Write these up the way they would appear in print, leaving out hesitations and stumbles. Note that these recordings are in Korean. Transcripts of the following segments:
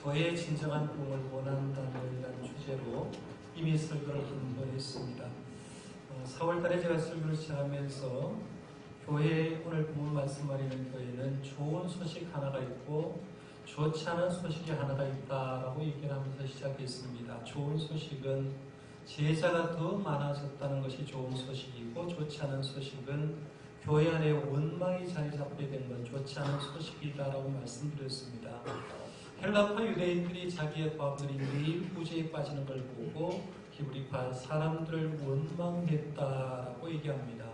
교회의 진정한 부흥을 원한다는 주제로 이미 설교를 한 번 했습니다. 4월달에 제가 설교를 시작하면서 교회의 오늘 본문 말씀 말하는 교회는 좋은 소식 하나가 있고 좋지 않은 소식이 하나가 있다라고 얘기를 하면서 시작했습니다. 좋은 소식은 제자가 더 많아졌다는 것이 좋은 소식이고, 좋지 않은 소식은 교회 안에 원망이 자리 잡게 된 건 좋지 않은 소식이다라고 말씀드렸습니다. 헬라파 유대인들이 자기의 과부들이 매일 부재에 빠지는 걸 보고 히브리파 사람들을 원망했다라고 얘기합니다.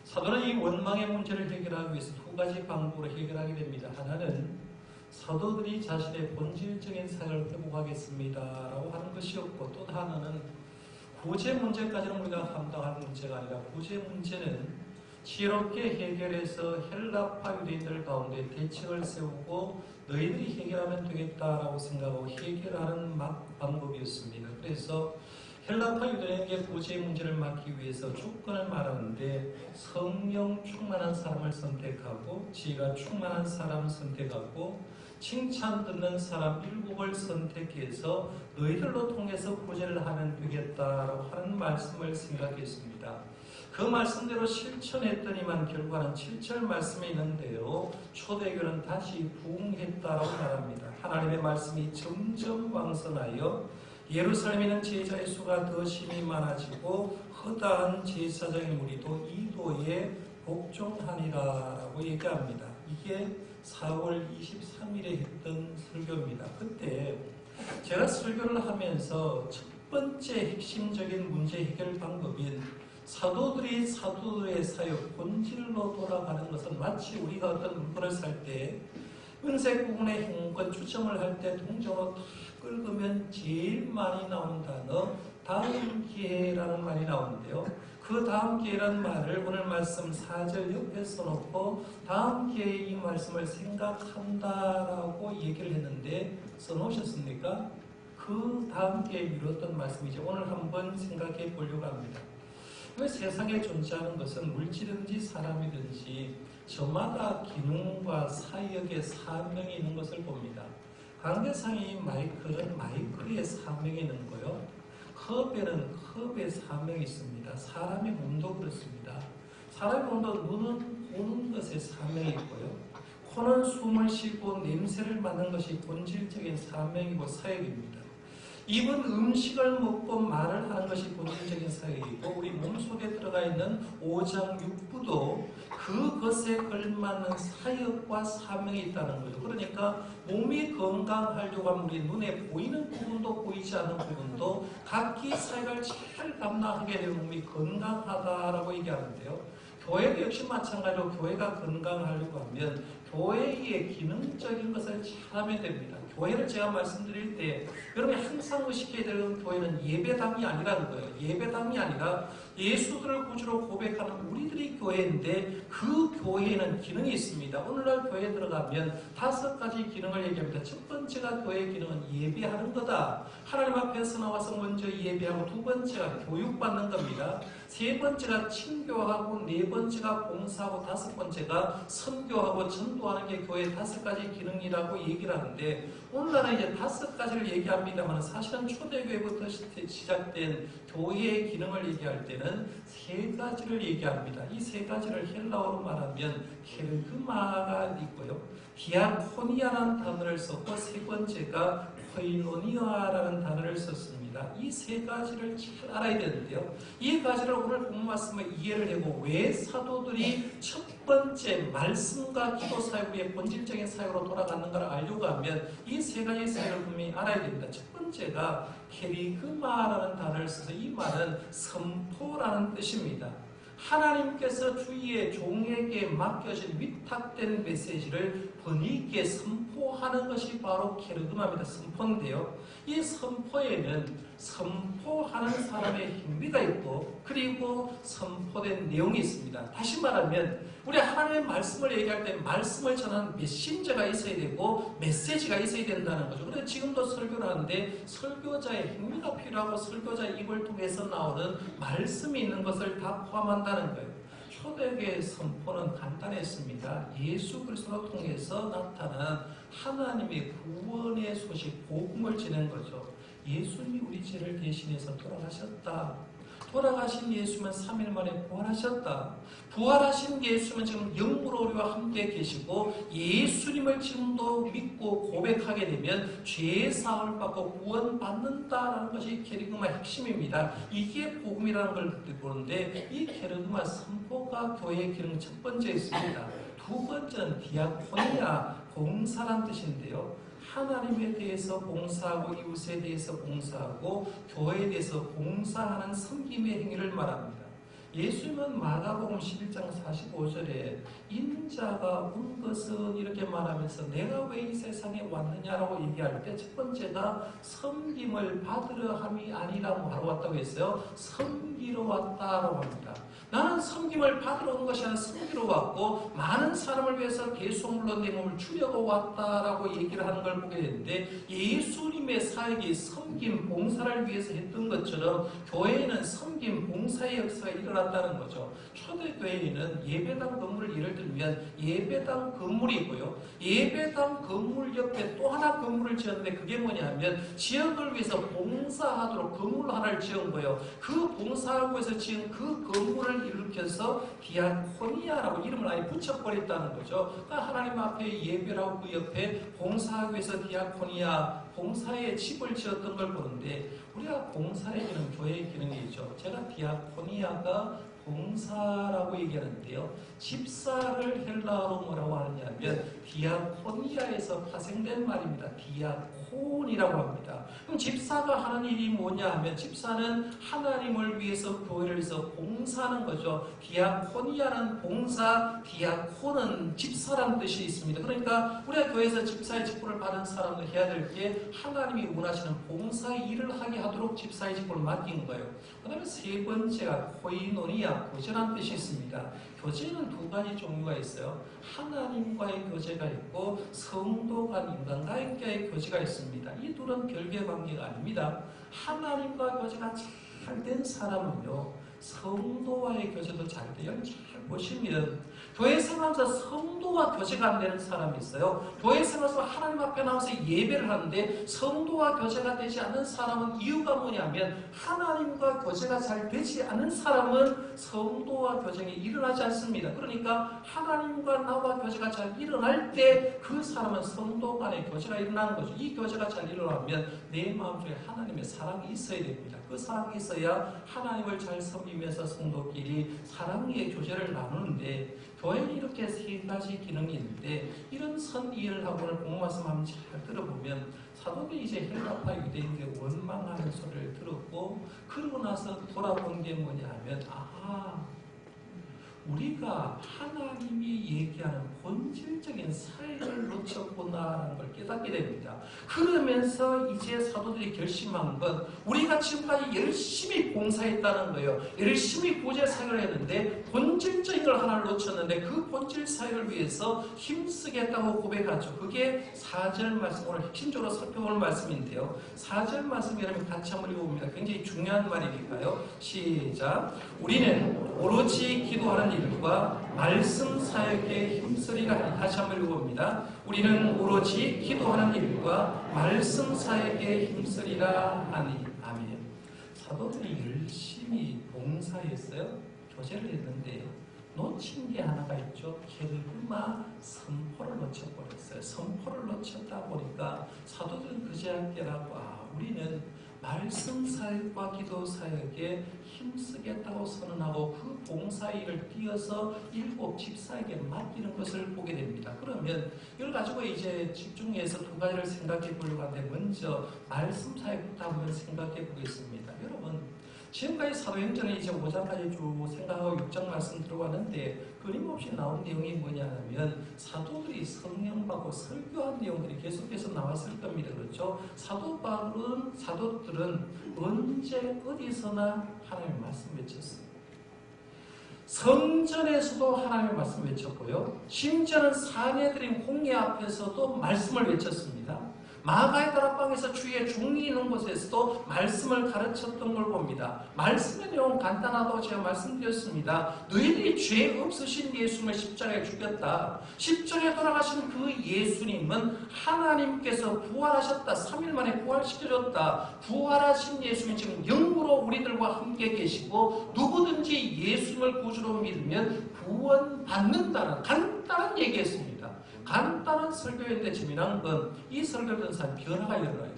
사도는 이 원망의 문제를 해결하기 위해서 두 가지 방법으로 해결하게 됩니다. 하나는 사도들이 자신의 본질적인 사역을 회복하겠습니다라고 하는 것이었고, 또 하나는 구제 문제까지는 우리가 감당할 문제가 아니라 구제 문제는 지혜롭게 해결해서 헬라파 유대인들 가운데 대책을 세우고 너희들이 해결하면 되겠다라고 생각하고 해결하는 방법이었습니다. 그래서 헬라파 유대인에게 구제 문제를 막기 위해서 조건을 말하는데, 성령 충만한 사람을 선택하고 지혜가 충만한 사람을 선택하고 칭찬 듣는 사람 7을 선택해서 너희들로 통해서 구제를 하면 되겠다라고 하는 말씀을 생각했습니다. 그 말씀대로 실천했더니만 결과는 7절 말씀에 있는데요, 초대교는 다시 부흥했다라고 말합니다. 하나님의 말씀이 점점 왕성하여 예루살렘에 있는 제자의 수가 더 심히 많아지고 허다한 제사장의 무리도 이도에 복종하니라라고 얘기합니다. 이게 4월 23일에 했던 설교입니다. 그때 제가 설교를 하면서 첫 번째 핵심적인 문제 해결 방법인 사도들이 사도들의 사역 본질로 돌아가는 것은 마치 우리가 어떤 물건을 살 때 은색 부분의 행운권 추첨을 할 때 동전으로 탁 긁으면 제일 많이 나오는 단어 다음 기회라는 말이 나오는데요. 그 다음 기회라는 말을 오늘 말씀 4절 옆에 써놓고 다음 기회에 이 말씀을 생각한다라고 얘기를 했는데 써놓으셨습니까? 그 다음 기회에 미뤘던 말씀이죠. 오늘 한번 생각해 보려고 합니다. 왜 세상에 존재하는 것은 물질이든지 사람이든지 저마다 기능과 사역의 사명이 있는 것을 봅니다. 관계상의 마이클은 마이클의 사명이 있는 거요. 컵에는 컵의 사명이 있습니다. 사람의 몸도 그렇습니다. 사람의 몸도 눈은 보는 것에 사명이 있고요. 코는 숨을 쉬고 냄새를 맡는 것이 본질적인 사명이고 사역입니다. 입은 음식을 먹고 말을 하는 것이 본질적인 사역이고, 우리 몸속에 들어가 있는 오장 육부도 그것에 걸맞는 사역과 사명이 있다는 거죠. 그러니까 몸이 건강하려고 하면 우리 눈에 보이는 부분도 보이지 않는 부분도 각기 사역을 잘 감당하게 되면 몸이 건강하다라고 얘기하는데요. 교회도 역시 마찬가지로 교회가 건강하려고 하면 교회의 기능적인 것을 잘하면 됩니다. 교회를 제가 말씀드릴 때 여러분이 항상 의식해야 되는 교회는 예배당이 아니라는 거예요. 예배당이 아니라 예수들을 구주로 고백하는 우리들이 교회인데, 그 교회에는 기능이 있습니다. 오늘날 교회에 들어가면 5가지 기능을 얘기합니다. 첫 번째가 교회의 기능은 예배하는 거다. 하나님 앞에서 나와서 먼저 예배하고, 두 번째가 교육받는 겁니다. 세 번째가 친교하고, 네 번째가 봉사하고, 5번째가 선교하고 전도하는 게 교회의 5가지 기능이라고 얘기를 하는데, 오늘날은 이제 5가지를 얘기합니다만 사실은 초대교회부터 시작된 교회의 기능을 얘기할 때는 3가지를 얘기합니다. 이 3가지를 헬라어로 말하면 케르그마가 있고요, 디아코니아라는 단어를 썼고, 세 번째가 코이노니아라는 단어를 썼습니다. 이 3가지를 잘 알아야 되는데요, 이 가지를 오늘 본문 말씀을 이해를 하고 왜 사도들이 첫 번째 말씀과 기도 사역의 본질적인 사역으로 돌아가는가를 알려고 하면 이 3가지 사역을 분명히 알아야 됩니다. 첫 번째가 케리그마라는 단어를 써서 이 말은 선포라는 뜻입니다. 하나님께서 주위의 종에게 맡겨진 위탁된 메시지를 번위 있게 선포하는 것이 바로 케르그마입니다. 선포인데요, 이 선포에는 선포하는 사람의 행위가 있고, 그리고 선포된 내용이 있습니다. 다시 말하면 우리 하나님의 말씀을 얘기할 때 말씀을 전하는 메신저가 있어야 되고 메시지가 있어야 된다는 거죠. 그래서 지금도 설교를 하는데 설교자의 행위가 필요하고 설교자의 입을 통해서 나오는 말씀이 있는 것을 다 포함한다는 거예요. 초대교회의 선포는 간단했습니다. 예수 그리스도를 통해서 나타난 하나님의 구원의 소식, 복음을 전한 거죠. 예수님이 우리 죄를 대신해서 돌아가셨다. 돌아가신 예수님은 3일 만에 부활하셨다. 부활하신 예수님은 지금 영으로 우리와 함께 계시고 예수님을 지금도 믿고 고백하게 되면 죄 사함을 받고 구원받는다라는 것이 케르그마 핵심입니다. 이게 복음이라는 걸 보는데 이 케르그마 선포가 교회의 기능 첫 번째 있습니다. 두 번째는 디아코니아, 봉사란 뜻인데요. 하나님에 대해서 봉사하고 이웃에 대해서 봉사하고 교회에 대해서 봉사하는 섬김의 행위를 말합니다. 예수님은 마가복음 11장 45절에 인자가 온 것은 이렇게 말하면서 내가 왜 이 세상에 왔느냐라고 얘기할 때 첫 번째가 섬김을 받으려 함이 아니라 뭐하러 왔다고 했어요? 섬기러 왔다라고 합니다. 나는 섬김을 받으러 온 것이 아니라 섬기러 왔고 많은 사람을 위해서 개수물로 내 몸을 주려고 왔다라고 얘기를 하는 걸 보게 되는데 예수님의 사역이 섬김, 봉사를 위해서 했던 것처럼 교회에는 섬김, 봉사의 역사가 일어났다는 거죠. 초대교회에는 예배당 건물을 예를 들면 예배당 건물이 있고요. 예배당 건물 옆에 또 하나 건물을 지었는데 그게 뭐냐면 지역을 위해서 봉사하도록 건물 하나를 지은 거예요. 그 봉사하기 위해서 지은 그 건물을 일으켜서 디아코니아라고 이름을 아예 붙여버렸다는 거죠. 그러니까 하나님 앞에 예배라고 그 옆에 봉사하기 위해서 디아코니아, 봉사의 집을 지었던 걸 보는데 우리가 봉사의 기능, 교회의 기능이죠. 제가 디아코니아가 봉사라고 얘기하는데요. 집사를 헬라어로 뭐라고 하느냐면 디아코니아에서 파생된 말입니다. 디아콘이라고 합니다. 그럼 집사가 하는 일이 뭐냐 하면 집사는 하나님을 위해서 교회를 위해서 봉사하는 거죠. 디아코니아는 봉사, 디아콘은 집사라는 뜻이 있습니다. 그러니까 우리가 교회에서 집사의 직분을 받은 사람은 해야 될 게 하나님이 원하시는 봉사의 일을 하게 하도록 집사의 직분을 맡긴 거예요. 그 다음에 세 번째가 코이노니아, 교제라는 뜻이 있습니다. 교제는 두 가지 종류가 있어요. 하나님과의 교제가 있고 성도 간 인간과의 교제가 있습니다. 이 둘은 별개의 관계가 아닙니다. 하나님과 교제가 잘 된 사람은요, 성도와의 교제도 잘 돼요. 잘 보시면 교회 생활에서 성도와 교제가 안 되는 사람이 있어요. 교회 생활에서 하나님 앞에 나와서 예배를 하는데 성도와 교제가 되지 않는 사람은 이유가 뭐냐면 하나님과 교제가 잘 되지 않은 사람은 성도와 교제가 일어나지 않습니다. 그러니까 하나님과 나와 교제가 잘 일어날 때 그 사람은 성도 간의 교제가 일어나는 거죠. 이 교제가 잘 일어나면 내 마음속에 하나님의 사랑이 있어야 됩니다. 그 사랑이 있어야 하나님을 잘 섬기면서 성도끼리 사랑의 교제를 나누는데 교회는 이렇게 세 가지 기능이 있는데 이런 선의를 하고 오늘 본문 말씀 한번 잘 들어보면 사도들이 이제 헬라파 유대인들의 원망하는 소리를 들었고 그러고 나서 돌아본 게 뭐냐 하면 우리가 하나님이 얘기하는 본질적인 사회를 놓쳤구나라는 걸 깨닫게 됩니다. 그러면서 이제 사도들이 결심한 건 우리가 지금까지 열심히 봉사했다는 거예요. 열심히 구제 사역을 했는데 본질적인 걸 하나를 놓쳤는데 그 본질 사역을 위해서 힘쓰겠다고 고백하죠. 그게 4절 말씀, 오늘 핵심적으로 살펴볼 말씀인데요. 4절 말씀 여러분 같이 한번 읽어봅니다. 굉장히 중요한 말이니까요. 시작. 우리는 오로지 기도하는 일과 말씀 사역에 힘쓰리라 하니. 다시 한번 읽어봅니다. 우리는 오로지 기도하는 일과 말씀 사역에 힘쓰리라 하니. 아멘. 사도들이 열심히 봉사했어요. 교제를 했는데 놓친 게 하나가 있죠. 케르그마 선포를 놓쳐버렸어요. 선포를 놓쳤다 보니까 사도들은 그제야 깨닫고 우리는 말씀 사역과 기도 사역에 힘쓰겠다고 선언하고 그 봉사 일을 띄어서 7 집사에게 맡기는 것을 보게 됩니다. 그러면 이걸 가지고 이제 집중해서 두 가지를 생각해 보려고 하는데 먼저 말씀 사역부터 한번 생각해 보겠습니다. 여러분 지금까지 사도행전은 이제 5장까지 쭉 생각하고 6장 말씀 들어왔는데 끊임없이 나온 내용이 뭐냐 하면 사도들이 성령 받고 설교한 내용들이 계속해서 나왔을 겁니다. 그렇죠? 사도들은 언제 어디서나 하나님의 말씀 외쳤어요. 성전에서도 하나님의 말씀 외쳤고요. 심지어는 사내들인 공회 앞에서도 말씀을 외쳤습니다. 마가의 다락방에서 주의 종이 있는 곳에서도 말씀을 가르쳤던 걸 봅니다. 말씀의 내용 간단하다고 제가 말씀드렸습니다. 너희들이 죄 없으신 예수님을 십자가에 죽였다. 십자가에 돌아가신 그 예수님은 하나님께서 부활하셨다. 3일 만에 부활시켜줬다. 부활하신 예수님이 지금 영으로 우리들과 함께 계시고 누구든지 예수님을 구주로 믿으면 구원받는다는 간단한 얘기였습니다. 간단한 설교인데 재미난 건 이 설교를 듣는 사람이 변화가 일어나요.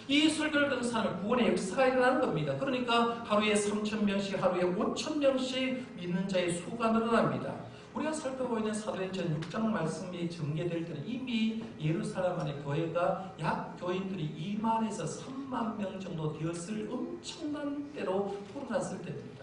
이 설교를 듣는 사람은 구원의 역사가 일어나는 겁니다. 그러니까 하루에 3,000명씩 하루에 5,000명씩 믿는 자의 수가 늘어납니다. 우리가 살펴보고 있는 사도행전 6장 말씀이 전개될 때는 이미 예루살렘 안에 교회가 약 교인들이 2만에서 3만 명 정도 되었을 엄청난 때로 불어났을 때입니다.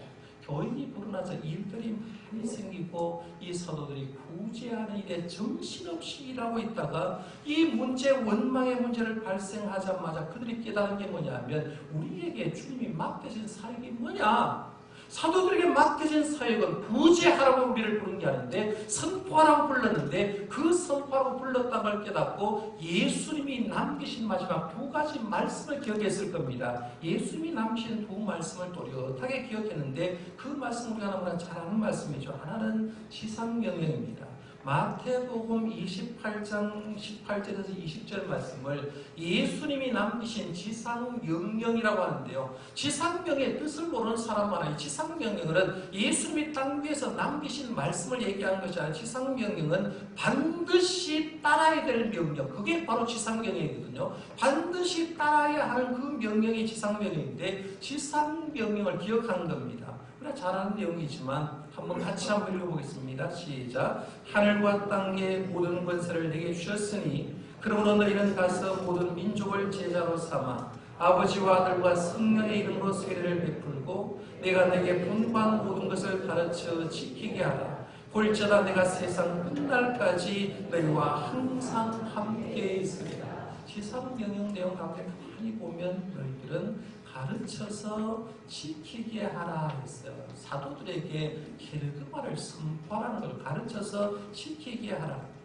교인이 불어나서 일들이 많이 생기고 이 사도들이 구제하는 일에 정신없이 일하고 있다가 이 문제, 원망의 문제를 발생하자마자 그들이 깨달은 게 뭐냐 하면 우리에게 주님이 맡겨진 사역이 뭐냐? 사도들에게 맡겨진 사역은 구제하라고 우리를 부른 게 아닌데 선포하라고 불렀는데 그 선포하라고 불렀다는 걸 깨닫고 예수님이 남기신 마지막 두 가지 말씀을 기억했을 겁니다. 예수님이 남기신 두 말씀을 또렷하게 기억했는데 그 말씀 우리가 너무나 잘 아는 말씀이죠. 하나는 지상명령입니다. 마태복음 28장 18절에서 20절 말씀을 예수님이 남기신 지상명령이라고 하는데요. 지상명령의 뜻을 모르는 사람 많아요. 지상명령은 예수님이 땅 위에서 남기신 말씀을 얘기하는 것이 아니라 지상명령은 반드시 따라야 될 명령. 그게 바로 지상명령이거든요. 반드시 따라야 하는 그 명령이 지상명령인데 지상명령을 기억하는 겁니다. 우리가 잘 아는 내용이지만 한번 같이 한번 읽어보겠습니다. 시작. 하늘과 땅의 모든 권세를 내게 주셨으니 그러므로 너희는 가서 모든 민족을 제자로 삼아 아버지와 아들과 성령의 이름으로 세례를 베풀고 내가 내게 분부한 모든 것을 가르쳐 지키게 하라. 볼지어다 내가 세상 끝날까지 너희와 항상 함께 있으리라. 지상명령 내용 가운데 많이 보면 너희들은 가르쳐서 지키게 하라 했어요. 사도들에게 게르그마를 선포하라는 걸 가르쳐서 지키게 하라.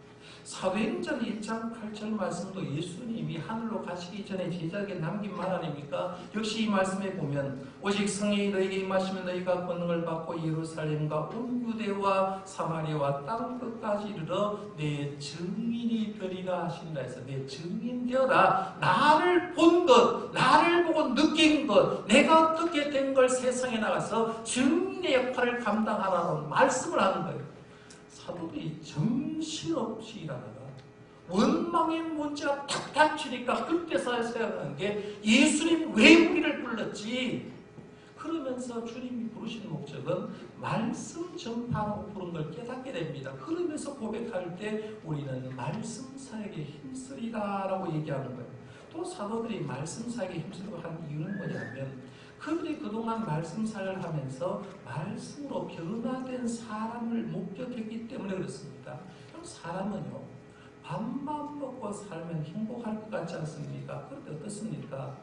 사도행전 1장 8절 말씀도 예수님이 하늘로 가시기 전에 제자에게 남긴 말 아닙니까? 역시 이 말씀에 보면 오직 성령이 너희에게 임하시면 너희가 권능을 받고 예루살렘과 온 유대와 사마리아와 땅 끝까지 이르러 내 증인이 되리라 하신다 해서 내 증인 되어라. 나를 본 것, 나를 보고 느낀 것, 내가 어떻게 된 걸 세상에 나가서 증인의 역할을 감당하라는 말씀을 하는 거예요. 사도들이 정신없이 일하다가 원망의 문제가 탁 닥치니까 그때서야 생각하는 게 예수님 왜 우리를 불렀지? 그러면서 주님이 부르신 목적은 말씀 전파하고 부른 걸 깨닫게 됩니다. 그러면서 고백할 때 우리는 말씀 사역에 힘쓰리라 라고 얘기하는 거예요. 또 사도들이 말씀 사역에 힘쓰려고 한 이유는 뭐냐면 그들이 그동안 말씀 사역을 하면서 말씀으로 변화된 사람을 목격했기 때문에 그렇습니다. 그럼 사람은요, 밥만 먹고 살면 행복할 것 같지 않습니까? 그런데 어떻습니까?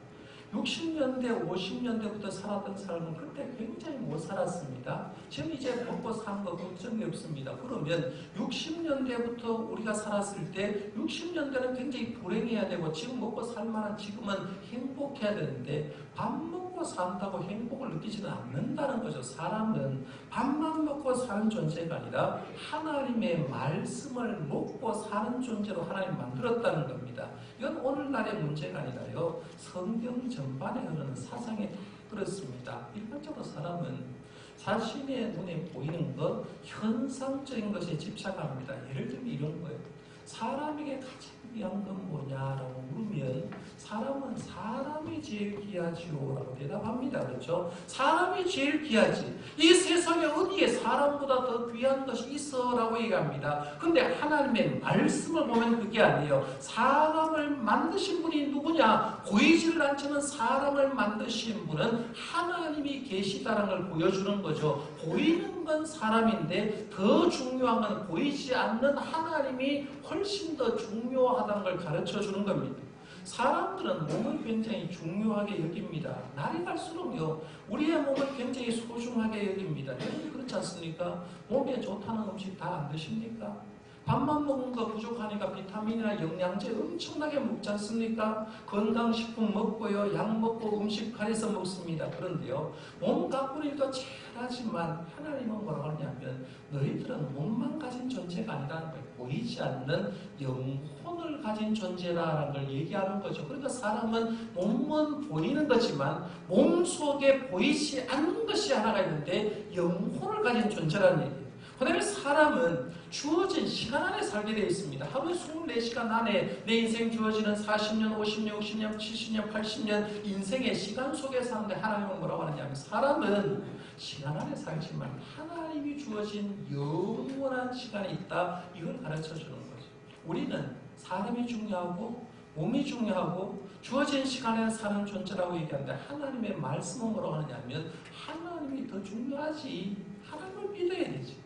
60년대, 50년대부터 살았던 사람은 그때 굉장히 못 살았습니다. 지금 이제 먹고 사는 거 걱정이 없습니다. 그러면 60년대부터 우리가 살았을 때 60년대는 굉장히 불행해야 되고 지금 먹고 살만한 지금은 행복해야 되는데 밥 먹고 산다고 행복을 느끼지는 않는다는 거죠. 사람은 밥만 먹고 사는 존재가 아니라 하나님의 말씀을 먹고 사는 존재로 하나님 만들었다는 겁니다. 이건 오늘날의 문제가 아니라요. 성경 전반에 흐르는 사상에 그렇습니다. 일반적으로 사람은 자신의 눈에 보이는 것, 현상적인 것에 집착합니다. 예를 들면 이런 거예요. 사람에게 가장 귀한 건 뭐냐라고 물으면 사람은 사람이 제일 귀하지요 라고 대답합니다. 그렇죠? 사람이 제일 귀하지. 이 세상에 어디에 사람보다 더 귀한 것이 있어 라고 얘기합니다. 근데 하나님의 말씀을 보면 그게 아니에요. 사람을 만드신 분이 누구냐? 보이지를 않지만 사람을 만드신 분은 하나님이 계시다는 걸 보여주는 거죠. 보이는 건 사람인데 더 중요한 건 보이지 않는 하나님이 훨씬 더 중요하다는 걸 가르쳐 주는 겁니다. 사람들은 몸을 굉장히 중요하게 여깁니다. 날이 갈수록요, 우리의 몸을 굉장히 소중하게 여깁니다. 여러분 그렇지 않습니까? 몸에 좋다는 음식 다 안 드십니까? 밥만 먹는 거 부족하니까 비타민이나 영양제 엄청나게 먹지 않습니까? 건강식품 먹고요, 약 먹고 음식 가려서 먹습니다. 그런데요, 몸 가꾸는 일도 잘하지만 하나님은 뭐라고 하냐면 너희들은 몸만 가진 존재가 아니라는 거예요. 보이지 않는 영혼을 가진 존재라는 걸 얘기하는 거죠. 그러니까 사람은 몸은 보이는 거지만 몸 속에 보이지 않는 것이 하나가 있는데 영혼을 가진 존재라는 얘기예요. 그 다음에 사람은 주어진 시간 안에 살게 되어 있습니다. 하루 24시간 안에 내 인생 주어지는 40년, 50년, 60년, 70년, 80년 인생의 시간 속에 사는데 하나님은 뭐라고 하느냐면 사람은 시간 안에 살지만 하나님이 주어진 영원한 시간이 있다. 이걸 가르쳐 주는 거죠. 우리는 사람이 중요하고 몸이 중요하고 주어진 시간에 사는 존재라고 얘기하는데 하나님의 말씀은 뭐라고 하느냐면 하나님이 더 중요하지. 하나님을 믿어야 되지.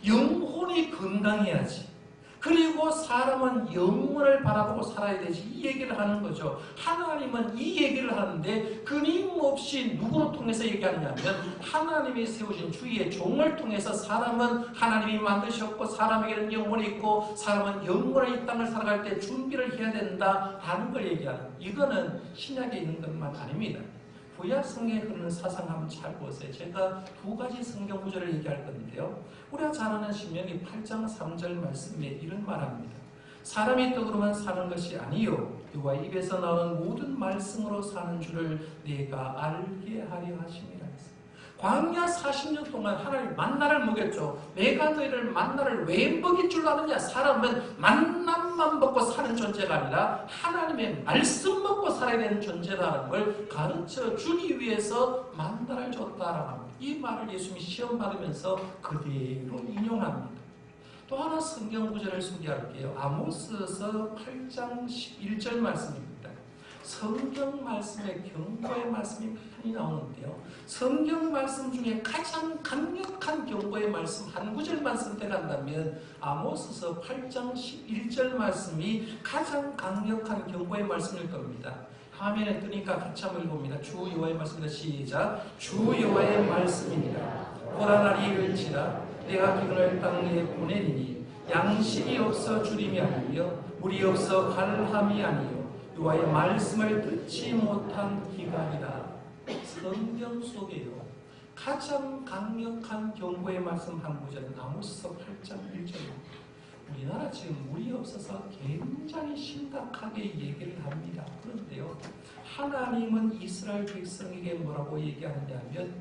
영혼이 건강해야지. 그리고 사람은 영혼을 바라보고 살아야 되지. 이 얘기를 하는 거죠. 하나님은 이 얘기를 하는데 끊임없이 누구를 통해서 얘기하느냐면 하나님이 세우신 주의 종을 통해서 사람은 하나님이 만드셨고 사람에게는 영혼이 있고 사람은 영혼의 이 땅을 살아갈 때 준비를 해야 된다 하는 걸 얘기하는 거예요. 이거는 신약에 있는 것만 아닙니다. 구약 성경에 흐르는 사상 한번 잘 보세요. 제가 두 가지 성경 구절을 얘기할 건데요. 우리가 잘 아는 신명기 8장 3절 말씀에 이런 말합니다. 사람이 떡으로만 사는 것이 아니요 여호와 입에서 나오는 모든 말씀으로 사는 줄을 내가 알게 하려 하심이라. 광야 40년 동안 하나님 만나를 먹였죠. 내가 너희를 만나를 왜 먹일 줄 아느냐. 사람은 만나만 먹고 사는 존재가 아니라 하나님의 말씀 먹고 살아야 되는 존재라는 걸 가르쳐 주기 위해서 만나를 줬다라고 합니다. 이 말을 예수님이 시험 받으면서 그대로 인용합니다. 또 하나 성경 구절을 소개할게요. 아모스서 8장 11절 말씀입니다. 성경 말씀에 경고의 말씀이 많이 나오는데요. 성경 말씀 중에 가장 강력한 경고의 말씀 한 구절만 선택한다면 아모스서 8장 11절 말씀이 가장 강력한 경고의 말씀일 겁니다. 화면에 뜨니까 같이 한번 읽어봅니다. 주 여호와의 말씀입니다. 시작. 주 여호와의 말씀입니다. 보라 날이 이를지라 내가 기근을 땅에 보내리니 양식이 없어 주림이 아니며 물이 없어 갈함이 아니요 여호와의 말씀을 듣지 못한 기간이라. 성경 속에요 가장 강력한 경고의 말씀 한 구절은 아모스서 8장 1절입니다. 우리나라 지금 물이 없어서 굉장히 심각하게 얘기를 합니다. 그런데요, 하나님은 이스라엘 백성에게 뭐라고 얘기하느냐면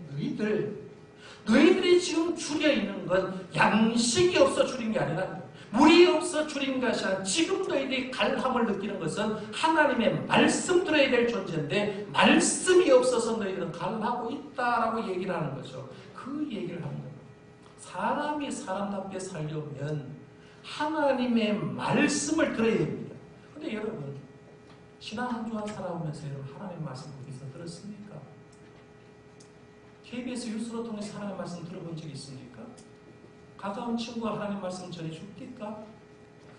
너희들이 지금 줄여 있는 건 양식이 없어 줄인 게 아니라 물이 없어 줄인 것이 아니라 지금 너희들이 갈함을 느끼는 것은 하나님의 말씀 들어야 될 존재인데 말씀이 없어서 너희들은 갈하고 있다라고 얘기를 하는 거죠. 그 얘기를 하는 거예요. 사람이 사람답게 살려면 하나님의 말씀을 들어야 됩니다. 그런데 여러분 지난 한 주간 살아오면서 여러분 하나님의 말씀 어디서 들었습니까? KBS 뉴스로 통해서 하나님의 말씀 들어본 적이 있습니까? 가까운 친구가 하나님 말씀 전해줍니까?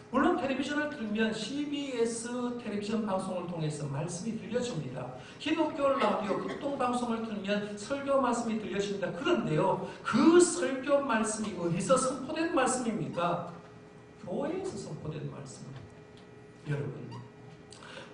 물론 텔레비전을 틀면 CBS 텔레비전 방송을 통해서 말씀이 들려집니다. 기독교 라디오 극동방송을 틀면 설교 말씀이 들려집니다. 그런데요, 그 설교 말씀이 어디서 선포된 말씀입니까? 교회에서 선포된 말씀입니다. 여러분,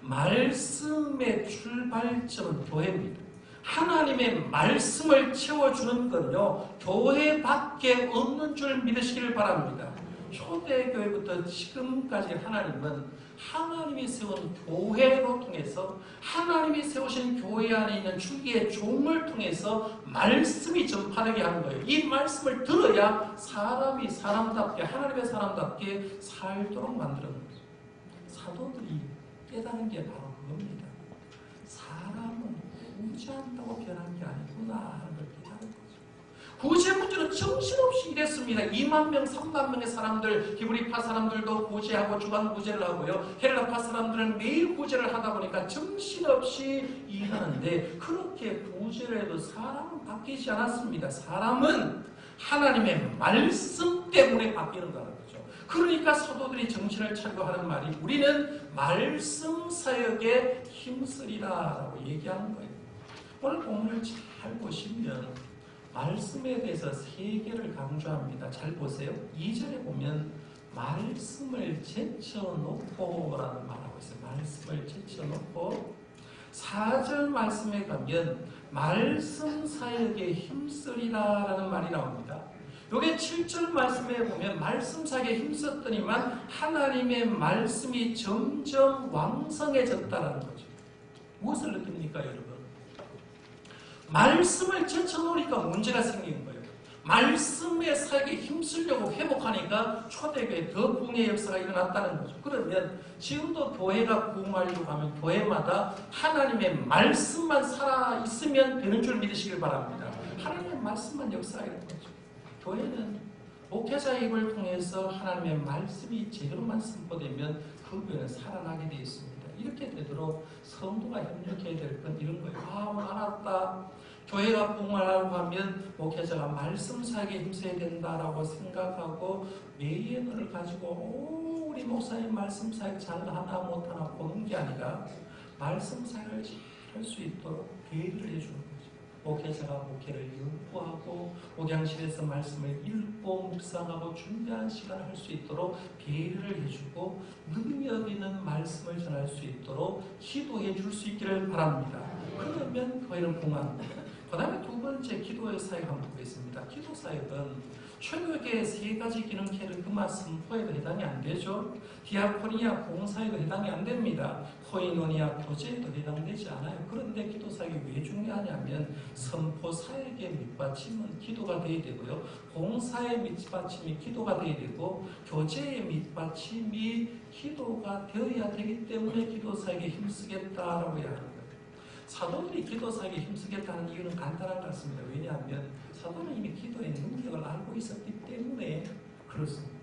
말씀의 출발점은 교회입니다. 하나님의 말씀을 채워주는 건요 교회밖에 없는 줄 믿으시길 바랍니다. 초대교회부터 지금까지 하나님은 하나님이 세운 교회로 통해서 하나님이 세우신 교회 안에 있는 주의 종을 통해서 말씀이 전파되게 하는 거예요. 이 말씀을 들어야 사람이 사람답게 하나님의 사람답게 살도록 만드는 거죠. 사도들이 깨달은 게 바로 그겁니다. 사람은 구제한다고 변한 게 아니구나 하는 걸 깨달은 거죠. 구제 문제는 정신없이 이랬습니다. 2만 명, 3만 명의 사람들, 히브리파 사람들도 구제하고 주간 구제를 하고요. 헬라파 사람들은 매일 구제를 하다 보니까 정신없이 일하는데 그렇게 구제를 해도 사람은 바뀌지 않았습니다. 사람은 하나님의 말씀 때문에 바뀌는 거라는 거죠. 그러니까 사도들이 정신을 차리고 하는 말이 우리는 말씀 사역에 힘쓰리라라고 얘기하는 거예요. 오늘 본문을 잘 보시면 말씀에 대해서 세 개를 강조합니다. 잘 보세요. 2절에 보면 말씀을 제쳐놓고라는 말하고 있어요. 말씀을 제쳐놓고 4절 말씀에 가면 말씀 사역에 힘쓰리라라는 말이 나옵니다. 요게 7절 말씀에 보면 말씀 사역에 힘썼더니만 하나님의 말씀이 점점 왕성해졌다라는 거죠. 무엇을 느낍니까, 여러분? 말씀을 제쳐놓으니까 문제가 생긴 거예요. 말씀의 사역에 힘쓰려고 회복하니까 초대교회에 더 부흥의 역사가 일어났다는 거죠. 그러면 지금도 교회가 부흥하려고 하면 교회마다 하나님의 말씀만 살아있으면 되는 줄 믿으시길 바랍니다. 하나님의 말씀만 역사하는 거죠. 교회는 목회자의 입을 통해서 하나님의 말씀이 제대로만 선포되면 그 교회는 살아나게 되어 있습니다. 이렇게 되도록 성도가 협력해야 될 건 이런 거예요. 알았다. 교회가 부흥하려고 하면 목회자가 말씀 사역에 힘써야 된다라고 생각하고 매연을 가지고 우리 목사님 말씀 사역 잘하나 못하나 보는 게 아니라 말씀 사역을 잘 할 수 있도록 배려를 해주는 거죠. 목회자가 목회를 연구하고 목양실에서 말씀을 읽고 묵상하고 준비하는 시간을 할 수 있도록 배려를 해주고 능력 있는 말씀을 전할 수 있도록 기도해 줄 수 있기를 바랍니다. 그러면 교회는 부흥합니다. 그 다음에 두 번째 기도의 사역 한번 보겠습니다. 기도 사역은 최고의 세 가지 기능 캐릭터만 선포에도 해당이 안 되죠. 디아코니아 봉사에도 해당이 안 됩니다. 코이노니아 교제에도 해당되지 않아요. 그런데 기도 사역이 왜 중요하냐면 선포 사역의 밑받침은 기도가 되어야 되고요. 봉사의 밑받침이 기도가 되어야 되고 교제의 밑받침이 기도가 되어야 되기 때문에 기도 사역에 힘쓰겠다라고 해야 합니다. 사도들이 기도 사역에 힘쓰겠다는 이유는 간단한 것 같습니다. 왜냐하면 사도는 이미 기도의 능력을 알고 있었기 때문에 그렇습니다.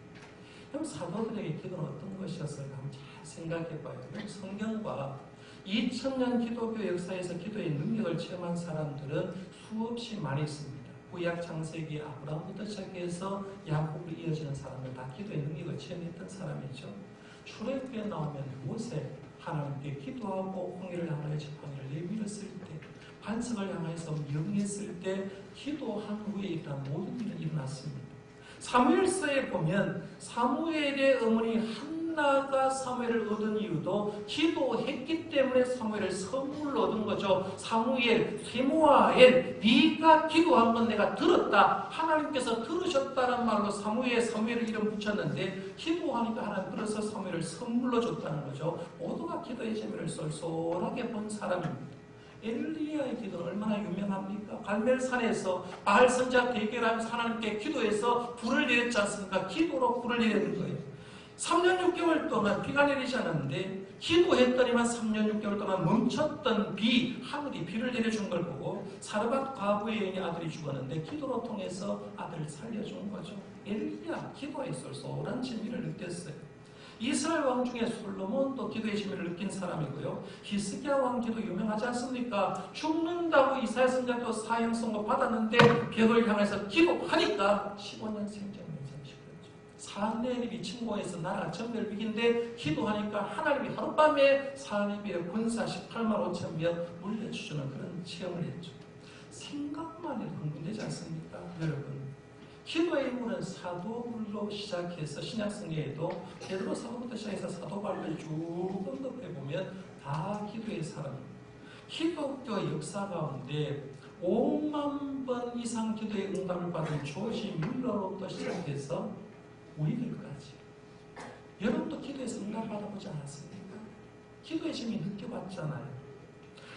그럼 사도들에게 기도는 어떤 것이었을까 한번 잘 생각해봐요. 성경과 2000년 기독교 역사에서 기도의 능력을 체험한 사람들은 수없이 많이 있습니다. 구약 창세기 아브라함부터 시작해서 야곱으로 이어지는 사람들 다 기도의 능력을 체험했던 사람이죠. 출애굽기에 나오면 모세 하나님께 기도하고 홍해를 향하여 지팡이를 내밀었을 때 반석을 향해서 명했을 때 기도한 후에 일단 모든 일은 일어났습니다. 사무엘서에 보면 사무엘의 어머니 한나가 사무엘을 얻은 이유도 기도했기 때문에 사무엘을 선물로 얻은 거죠. 사무엘, 세모아엘, 네가 기도한 건 내가 들었다. 하나님께서 들으셨다는 말로 사무엘을 이름 붙였는데 기도하니까 하나님 들어서 사무엘을 선물로 줬다는 거죠. 모두가 기도의 재미를 쏠쏠하게 본 사람입니다. 엘리야의 기도는 얼마나 유명합니까? 갈멜산에서 바알 선지자 대결하면서 하나님께 기도해서 불을 내렸지 않습니까? 기도로 불을 내리는 거예요. 3년 6개월 동안 비가 내리지 않았는데 기도했더니만 3년 6개월 동안 멈췄던 하늘이 비를 내려준 걸 보고 사르밧 과부의 여인의 아들이 죽었는데 기도로 통해서 아들을 살려준 거죠. 엘리야 기도에 쏠쏠한 재미를 느꼈어요. 이스라엘 왕 중에 솔로몬도 기도의 재미를 느낀 사람이고요. 히스기야 왕 기도 유명하지 않습니까? 죽는다고 이사야 선지자도 사형 선고 받았는데 벽을 향해서 기도하니까 15년 생존 연장시켰죠. 사내립이 침공해서 나라가 전멸위기인데 기도하니까 하나님이 하룻밤에 사내립의 군사 18만 5천 명 물려주시는 그런 체험을 했죠. 생각만 해도 흥분되지 않습니까? 여러분, 기도의 인물은 사도들로 시작해서 신약성경에도 베드로 사도부터 시작해서 사도발을 쭉 언급해보면 다 기도의 사람입니다. 기독교 역사 가운데 5만 번 이상 기도의 응답을 받은 조지 뮬러로부터 시작해서 우리들까지 여러분도 기도에서 응답 받아보지 않았습니까? 기도의 재미 느껴봤잖아요.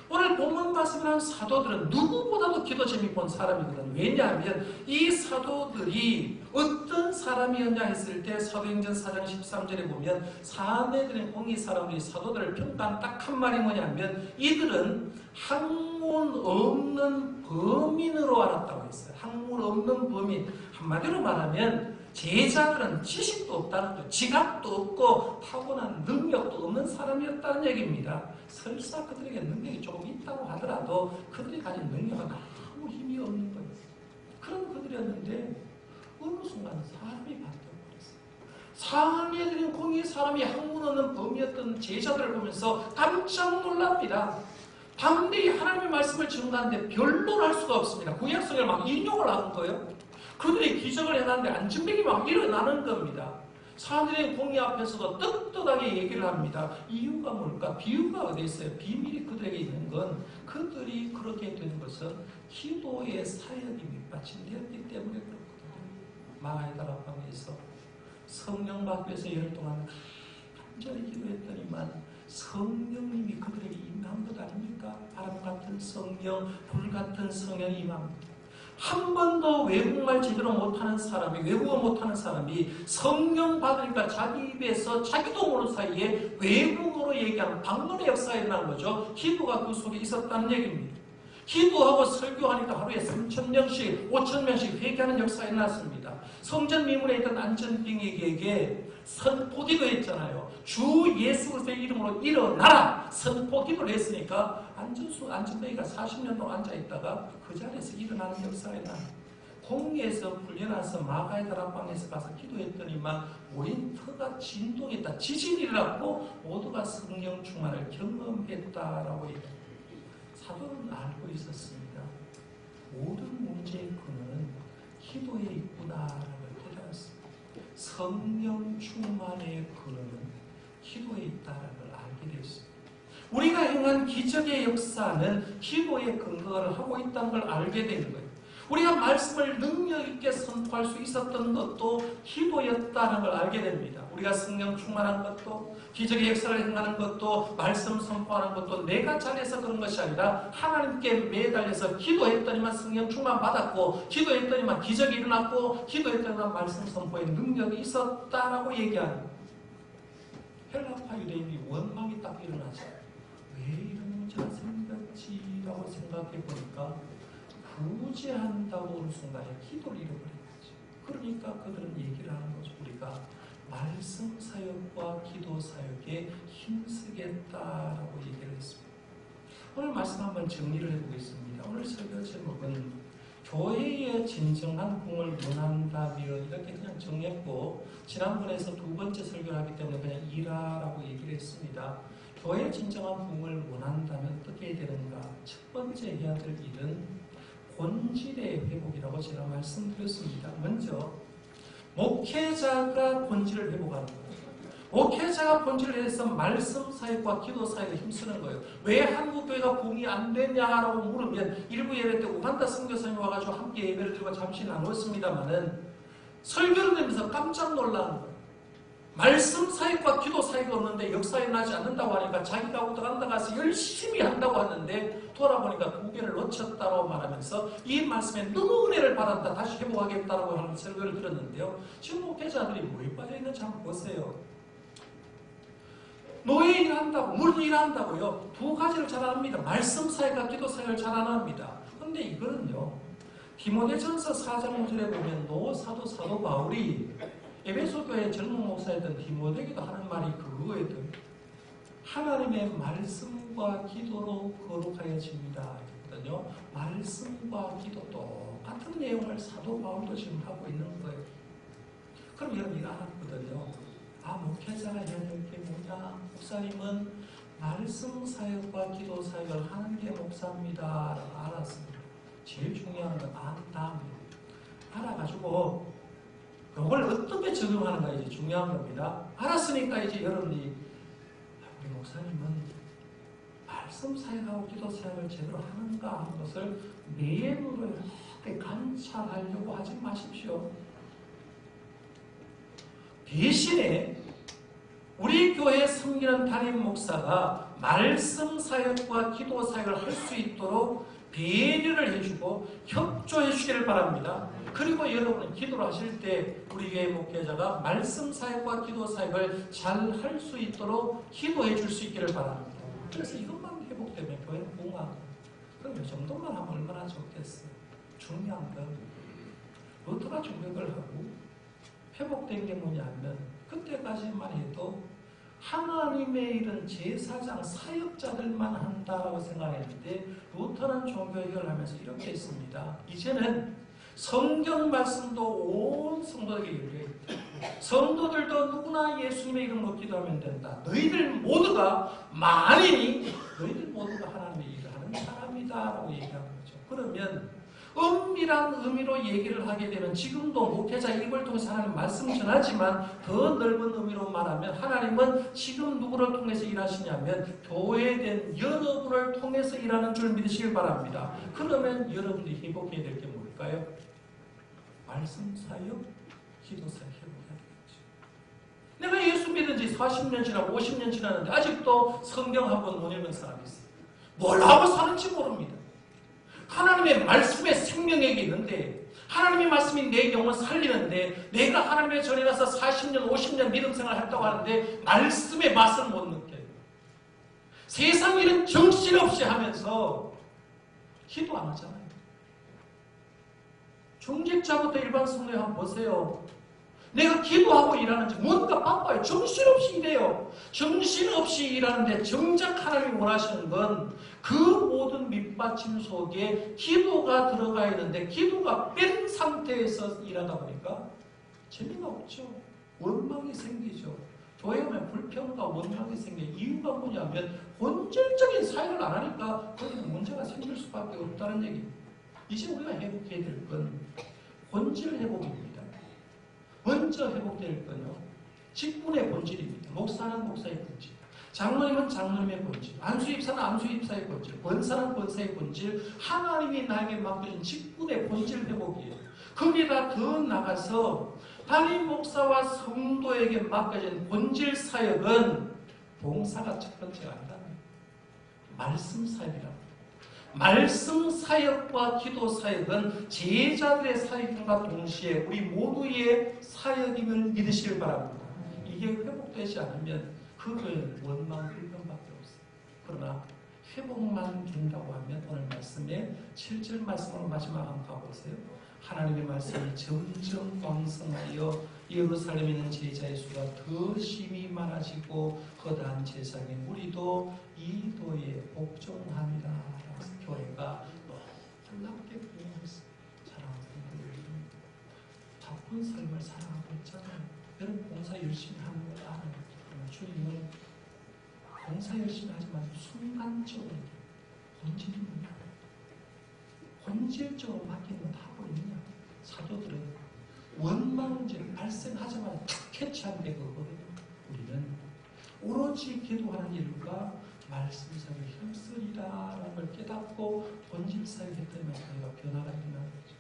오늘 본문 말씀이라는 사도들은 누구보다도 기도 재미 본 사람이거든. 왜냐하면 이 사도들이 어떤 사람이었냐 했을 때 사도행전 4장 13절에 보면 사내들의 공의 사람들이 사도들을 평가한 딱 한 말이 뭐냐면 이들은 학문 없는 범인으로 알았다고 했어요. 학문 없는 범인. 한마디로 말하면 제자들은 지식도 없다는 거죠. 지각도 없고 타고난 능력도 없는 사람이었다는 얘기입니다. 설사 그들에게 능력이 조금 있다고 하더라도 그들이 가진 능력은 아무 힘이 없는 거예요. 그런 그들이었는데 어느 순간 사람이 바뀌어버렸어요. 사내들인 공의 사람이 학문 없는 범이었던 제자들을 보면서 깜짝 놀랍니다. 담대히 하나님의 말씀을 전하는데 변론할 수가 없습니다. 구약성을 막 인용을 하는 거예요. 그들이 기적을 해놨는데 안진병이 막 일어나는 겁니다. 사람들이 공의 앞에서도 떳떳하게 얘기를 합니다. 이유가 뭘까? 비유가 어디 있어요? 비밀이 그들에게 있는 건 그들이 그렇게 된 것은 기도의 사역이 밑받침되었기 때문에 그렇거든요. 마가의 다락방에서 성령 받기 위해서 열 동안 간절히 기도했더니만 성령님이 그들에게 임한 것 아닙니까? 바람 같은 성령, 불 같은 성령이 임합니다. 한 번도 외국말 제대로 못하는 사람이, 외국어 못하는 사람이 성령 받으니까 자기 입에서 자기도 모르는 사이에 외국어로 얘기하는 방언의 역사가 일어난 거죠. 기도가 그 속에 있었다는 얘기입니다. 기도하고 설교하니까 하루에 3,000명씩, 5,000명씩 회개하는 역사가 일어났습니다. 성전 미문에 있던 안전병에게 선포기도 했잖아요. 주 예수 그리스도의 이름으로 일어나라! 선포기도를 했으니까 안전병이가 40년 동안 앉아있다가 그 자리에서 일어나는 역사가 일어납니다. 공의에서 풀려나서 마가의 다락방에서 가서 기도했더니만 모인터가 진동했다. 지진이 일어났고 모두가 성령 충만을 경험했다라고 얘기합니다. 사도는 알고 있었습니다. 모든 문제의 근원은 기도에 있구나라고 깨달았습니다. 성령 충만의 근원은 기도에 있다는 걸 알게 되었습니다. 우리가 행한 기적의 역사는 기도에 근거를 하고 있다는 걸 알게 되는 거예요. 우리가 말씀을 능력 있게 선포할 수 있었던 것도 기도였다는 걸 알게 됩니다. 우리가 성령 충만한 것도, 기적의 역사를 행하는 것도, 말씀 선포하는 것도 내가 잘해서 그런 것이 아니라 하나님께 매달려서 기도했더니만 성령 충만 받았고, 기도했더니만 기적이 일어났고, 기도했더니만 말씀 선포의 능력이 있었다라고 얘기하는 거예요. 헬라파 유대인이 원망이 딱 일어나서 왜 이런 문제가 생겼지라고 생각해 보니까 구제한다고 하는 순간에 기도를 잃어버린 거죠. 그러니까 그들은 얘기를 하는 거죠. 우리가 말씀 사역과 기도 사역에 힘쓰겠다라고 얘기를 했습니다. 오늘 말씀 한번 정리를 해보겠습니다. 오늘 설교 제목은 교회의 진정한 궁을 원한다며 이렇게 그냥 정했고, 지난번에서 두 번째 설교를 하기 때문에 그냥 일하라고 얘기를 했습니다. 교회의 진정한 궁을 원한다면 어떻게 해야 되는가? 첫 번째 해야 될 일은 본질의 회복이라고 제가 말씀드렸습니다. 먼저 목회자가 본질을 회복하는 거예요. 목회자가 본질을 해서 말씀 사역과 기도 사역에 힘쓰는 거예요. 왜 한국교회가 공이 안 되냐라고 물으면 일부 예배 때 우간다 선교사님이 와가지고 함께 예배를 드리고 잠시 나눴습니다만은 설교를 들으면서 깜짝 놀라는 거예요. 말씀 사역과 기도 사역이 없는데 역사에 나지 않는다고 하니까 자기가 우간다 가서 열심히 한다고 하는데 돌아보니까 두 개를 놓쳤다고 말하면서 이 말씀에 너무 은혜를 받았다, 다시 회복하겠다라고 하는 설교를 들었는데요. 지금 목회자들이 뭐에 빠져있는지 한번 보세요. 노예 일한다고, 물 일한다고요. 두 가지를 잘 합니다. 말씀 사역과 기도 사역을 잘 안 합니다. 그런데 이거는요, 디모데전서 4장 5절에 보면 사도 바울이 에베소 교회 젊은 목사였던 디모데에게도 하는 말이 그거예요. 하나님의 말씀과 기도로 거룩하여집니다. 이거든요. 말씀과 기도 똑같은 내용을 사도 바울도 지금 하고 있는 거예요. 그럼 여러분 이거 알았거든요. 목회자가 해야 될 게 뭐냐? 목사님은 말씀 사역과 기도 사역을 하는 게 목사입니다. 알았습니다. 제일 중요한 건 안다입니다. 알아가지고 이걸 어떻게 적용하는가 이제 중요한 겁니다. 알았으니까 이제 여러분이 우리 목사님은 말씀 사역하고 기도 사역을 제대로 하는가 하는 것을 매일로 이렇게 관찰하려고 하지 마십시오. 대신에 우리 교회 섬기는 담임 목사가 말씀 사역과 기도 사역을 할 수 있도록 배려를 해주고 협조해 주시기를 바랍니다. 그리고 여러분은 기도를 하실 때 우리 교회 목회자가 말씀 사역과 기도 사역을 잘 할 수 있도록 기도해 줄 수 있기를 바랍니다. 그래서 이것만 회복되면 교회는 공화합니다. 그럼 이 정도만 하면 얼마나 좋겠어요. 중요한 건 루터가 중력을 하고 회복된 게 뭐냐면 그때까지만 해도 하나님의 일은 제사장, 사역자들만 한다고 생각했는데 루터는 종교 해결을 하면서 이렇게 했습니다. 이제는 성경 말씀도 온 성도에게 열려있다. 성도들도 누구나 예수님의 이름으로 기도하면 된다. 너희들 모두가 만인이 너희들 모두가 하나님의 일을 하는 사람이다 라고 얘기하는 거죠. 그러면 엄밀한 의미로 얘기를 하게 되면 지금도 목회자 입을 통해서 하나님 말씀을 전하지만 더 넓은 의미로 말하면 하나님은 지금 누구를 통해서 일하시냐면 교회된 여러분을 통해서 일하는 줄 믿으시길 바랍니다. 그러면 여러분들이 회복해야 될 게 뭘까요? 말씀 사역, 기도 사역 회복해야 되겠죠. 내가 예수 믿은 지 40년 지나고 50년 지났는데 아직도 성경 한 번 못 읽는 사람이 있어요. 뭘 하고 사는지 모릅니다. 하나님의 말씀에 생명력이 있는데 하나님의 말씀이 내 영을 살리는데 내가 하나님의 전에 가서 40년, 50년 믿음 생활을 했다고 하는데 말씀의 맛을 못 느껴요. 세상 일은 정신없이 하면서 기도 안 하잖아요. 중직자부터 일반 성도에 한번 보세요. 내가 기도하고 일하는지 뭔가 바빠요. 정신없이 일해요. 정신없이 일하는데 정작 하나님이 원하시는 건 그 모든 밑받침 속에 기도가 들어가 있는데 기도가 뺀 상태에서 일하다 보니까 재미가 없죠. 원망이 생기죠. 교회 오면 불평과 원망이 생겨요. 이유가 뭐냐면 본질적인 사역을 안 하니까 거기는 문제가 생길 수밖에 없다는 얘기입니다. 이제 우리가 회복해야 될 건 본질 회복입니다. 먼저 회복될 건요. 직분의 본질입니다. 목사는 목사의 본질, 장로님은 장로님의 본질, 안수입사는 안수입사의 본질, 권사는 권사의 본질, 하나님이 나에게 맡겨준 직분의 본질 회복이에요. 거기다 더 나가서 담임 목사와 성도에게 맡겨진 본질 사역은 봉사가 첫 번째가 아니라 말씀 사역이라고. 말씀 사역과 기도 사역은 제자들의 사역과 동시에 우리 모두의 사역임을 믿으시길 바랍니다. 이게 회복되지 않으면 그 교회는 원망 일병밖에 없어요. 그러나 회복만 된다고 하면 오늘 말씀에 7절 말씀으로 마지막 한번 가보세요. 하나님의 말씀이 점점 왕성하여 예루살렘에 있는 제자의 수가 더 심히 많아지고 허다한 제사장에 우리도 이 도에 복종하니라. 교회가 놀랍게 변했어요. 사랑하는 분들, 바쁜 삶을 살아가고 있잖아요. 여러분 봉사 열심히 하는 걸 알아요. 그러나 주님은 봉사 열심히 하지만 순간적으로 본질이 뭐냐? 본질적으로 맡기는 건 하고 있냐? 사도들은 원망죄를 발생하자마자 탁 캐치한 게 그거거든요. 우리는 오로지 기도하는 일과 말씀 사역에 힘쓰리라는 걸 깨닫고 본질 사역을 했더니 저희가 변화가 일어나는 거죠.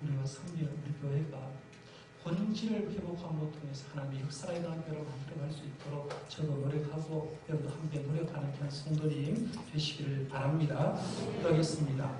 우리가 성경, 우리 교회가 본질을 회복함으로 통해서 하나님의 역사가 일어나는 교회로 만들어갈 수 있도록 저도 노력하고 여러분도 함께 노력하는 그런 성도님 되시기를 바랍니다. 그러겠습니다.